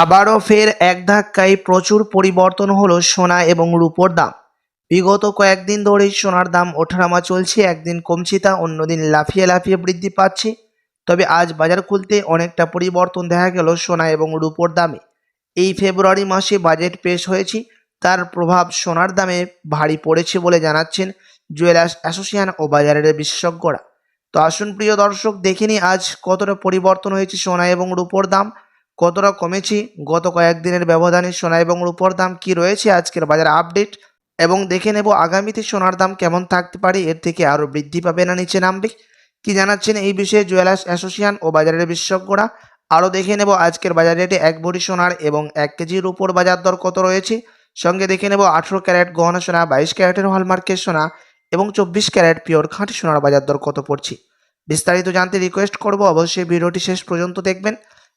আবারও ফের এক ধাক্কায় প্রচুর পরিবর্তন হলো সোনা এবং রূপোর দাম। বিগত কয়েকদিন ধরেই সোনার দাম ওঠানামা চলছে, একদিন কমছে তা অন্যদিন লাফিয়ে লাফিয়ে বৃদ্ধি পাচ্ছে। তবে আজ বাজার খুলতে অনেকটা পরিবর্তন দেখা গেল সোনা এবং রূপোর দামে। এই ফেব্রুয়ারি মাসে বাজেট পেশ হয়েছে, তার প্রভাব সোনার দামে ভারী পড়েছে বলে জানাচ্ছেন জুয়েলার্স অ্যাসোসিয়েশন ও বাজারের বিশেষজ্ঞরা। তো আসুন প্রিয় দর্শক, দেখে নিই আজ কতটা পরিবর্তন হয়েছে সোনা এবং রূপোর দাম, কতটা কমেছে গত কয়েকদিনের ব্যবধানে সোনা এবং রূপোর দাম কি রয়েছে আজকের বাজার আপডেট, এবং দেখে নেব আগামীতে সোনার দাম কেমন থাকতে পারে, এর থেকে আরও বৃদ্ধি পাবে না নিচে নামবে, কি জানাচ্ছেন এই বিষয়ে জুয়েলার্স অ্যাসোসিয়েশন ও বাজারের বিশেষজ্ঞরা। আরও দেখে নেব আজকের বাজার রেটে 1 ভরি সোনার এবং 1 কেজির উপর বাজার দর কত রয়েছে। সঙ্গে দেখে নেব 18 ক্যারেট গহনা সোনা, 22 ক্যারেটের হলমার্কের সোনা এবং 24 ক্যারেট পিওর খাঁটি সোনার বাজার দর কত পড়ছে। বিস্তারিত জানতে রিকোয়েস্ট করব অবশ্যই ভিডিওটি শেষ পর্যন্ত দেখবেন,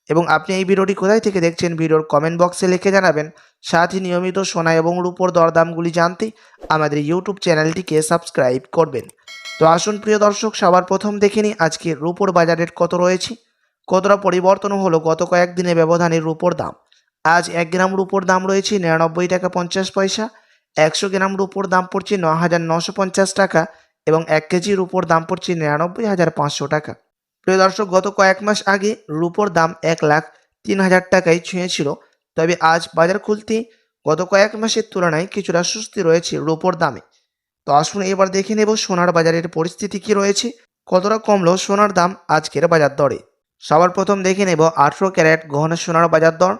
এবং আপনি এই ভিডিওটি কোথায় থেকে দেখছেন ভিডিওর কমেন্ট বক্সে লিখে জানাবেন। সাথে নিয়মিত সোনা এবং রূপোর দরদামগুলি জানতে আমাদের ইউটিউব চ্যানেলটিকে সাবস্ক্রাইব করবেন। তো আসুন প্রিয় দর্শক, সবার প্রথম দেখে নিই আজকে রূপোর বাজার রেট কত রয়েছে, কতটা পরিবর্তন হলো গত কয়েকদিনে ব্যবধানে রূপোর দাম। আজ 1 গ্রাম রূপোর দাম রয়েছে 99 টাকা 50 পয়সা, 100 গ্রাম রূপোর দাম পড়ছে 9,950 টাকা এবং 1 কেজি রূপোর দাম পড়ছে 99,500 টাকা। প্রিয় দর্শক, গত কয়েক মাস আগে রূপোর দাম 1,03,000 টাকায় ছুঁয়েছিল। তবে আজ বাজার খুলতে গত কয়েক মাসের তুলনায় কিছুটা স্বস্তি রয়েছে রূপোর দামে। তো আসুন এবার দেখে নেব সোনার বাজারের পরিস্থিতি কি রয়েছে, কতটা কমলো সোনার দাম আজকের বাজার দরে। সবার প্রথম দেখে নেব 18 ক্যারেট গহনা সোনার বাজার দর,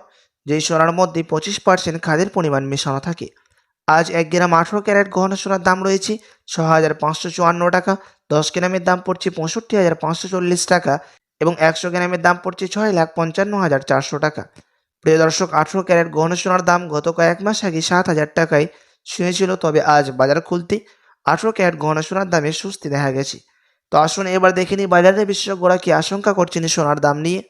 যেই সোনার মধ্যে 25% খাদের পরিমাণ মেশানো থাকে। আজ 1 গ্রাম 18 ক্যারেট গহনা সোনার দাম রয়েছে 6,554 টাকা, 10 গ্রামের দাম পড়ছে 65,540 টাকা এবং 100 গ্রামের দাম পড়ছে 6,55,400 টাকা। প্রিয় দর্শক, 18 ক্যারেট গহনা সোনার দাম গত কয়েক মাস আগে 7,000 টাকায় ছুঁয়েছিল। তবে আজ বাজার খুলতে 18 ক্যারেট গহনা সোনার দামে স্বস্তি দেখা গেছে। তো আসুন এবার দেখে নিই বাজারের বিশেষজ্ঞরা কি আশঙ্কা করছেন সোনার দাম নিয়ে।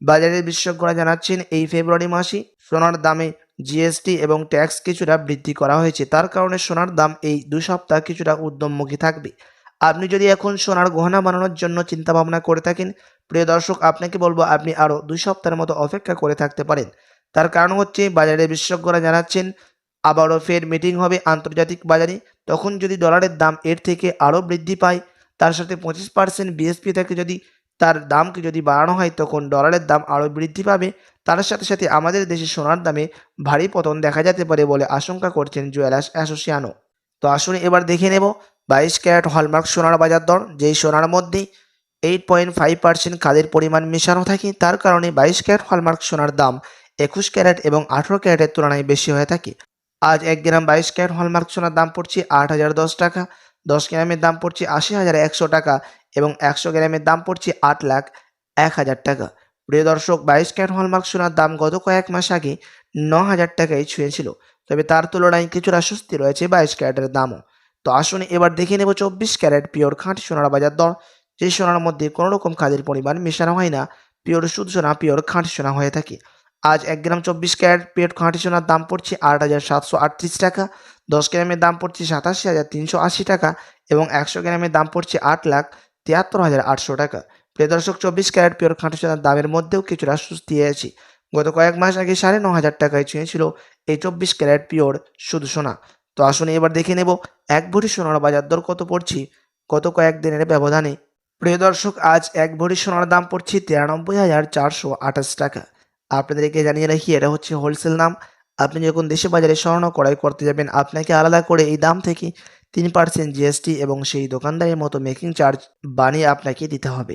বাজারের বিশেষজ্ঞরা জানাচ্ছেন এই ফেব্রুয়ারি মাসে সোনার দামে জিএসটি এবং ট্যাক্স কিছুটা বৃদ্ধি করা হয়েছে, তার কারণে সোনার দাম এই 2 সপ্তাহ কিছুটা ঊর্ধ্বমুখী থাকবে। আপনি যদি এখন সোনার গহনা বানানোর জন্য চিন্তা ভাবনা করে থাকেন, প্রিয় দর্শক আপনাকে বলবো আপনি আরও 2 সপ্তাহের মতো অপেক্ষা করে থাকতে পারেন। তার কারণ হচ্ছে বাজারের বিশেষজ্ঞরা জানাচ্ছেন আবারও ফের মিটিং হবে আন্তর্জাতিক বাজারে, তখন যদি ডলারের দাম এর থেকে আরও বৃদ্ধি পায়, তার সাথে 25% বিএসপি থেকে যদি তার দামকে যদি বাড়ানো হয়, তখন ডলারের দাম আরও বৃদ্ধি পাবে। তার সাথে সাথে আমাদের দেশে সোনার দামে ভারী পতন দেখা যেতে পারে বলে আশঙ্কা করছেন জুয়েলার্স অ্যাসোসিয়েশনও। তো আসুন এবার দেখে নেব 22 ক্যারেট হলমার্ক সোনার বাজার দর, যেই সোনার মধ্যে 8.5% খাদের পরিমাণ মেশানো থাকে, তার কারণে 22 ক্যারেট হলমার্ক সোনার দাম 21 ক্যারেট এবং 18 ক্যারেটের তুলনায় বেশি হয়ে থাকে। আজ 1 গ্রাম 22 ক্যারেট হলমার্ক সোনার দাম পড়ছে 8,010 টাকা, 10 গ্রামের দাম পড়ছে 80,100 টাকা এবং 100 গ্রামের দাম পড়ছে 8,01,000 টাকা। প্রিয় দর্শক, 22 ক্যারেট হলমার্ক সোনার দাম গত কয়েক মাস আগে 9,000 টাকায় ছুঁয়েছিল। তবে তার তুলনায় কিছুটা স্বস্তি রয়েছে 22 ক্যারেটের দামও। তো আসুন এবার দেখে নেব 24 ক্যারেট পিওর খাঁটি সোনার বাজার দর, যে সোনার মধ্যে কোনো রকম খাদের পরিমাণ মেশানো হয় না, পিওর শুদ্ধ সোনা, পিওর খাঁটি সোনা হয়ে থাকে। আজ 1 গ্রাম 24 ক্যারেট পিওর খাঁটি সোনার দাম পড়ছে 8,738 টাকা, 10 গ্রামের দাম পড়ছে 87,380 টাকা এবং 100 গ্রামের দাম পড়ছে 8,73,800 টাকা। প্রিয় দর্শক, 24 ক্যারেট পিওর খাঁটি সোনার দামের মধ্যেও কিছুটা স্বস্তি আছে। গত কয়েক মাস আগে 9,500 টাকায় ছুঁয়েছিল এই 24 ক্যারেট পিওর শুধু সোনা। তো আসুন এবার দেখে নেব 1 ভরি সোনার বাজার দর কত পড়ছে গত কয়েকদিনের ব্যবধানে। প্রিয় দর্শক, আজ 1 ভরি সোনার দাম পড়ছে 93,428 টাকা। আপনাদেরকে জানিয়ে রাখি, এটা হচ্ছে হোলসেল দাম। আপনি যখন দেশে বাজারে স্বর্ণ ক্রয় করতে যাবেন, আপনাকে আলাদা করে এই দাম থেকে 3% জিএসটি এবং সেই দোকানদারের মতো মেকিং চার্জ বানিয়ে আপনাকে দিতে হবে।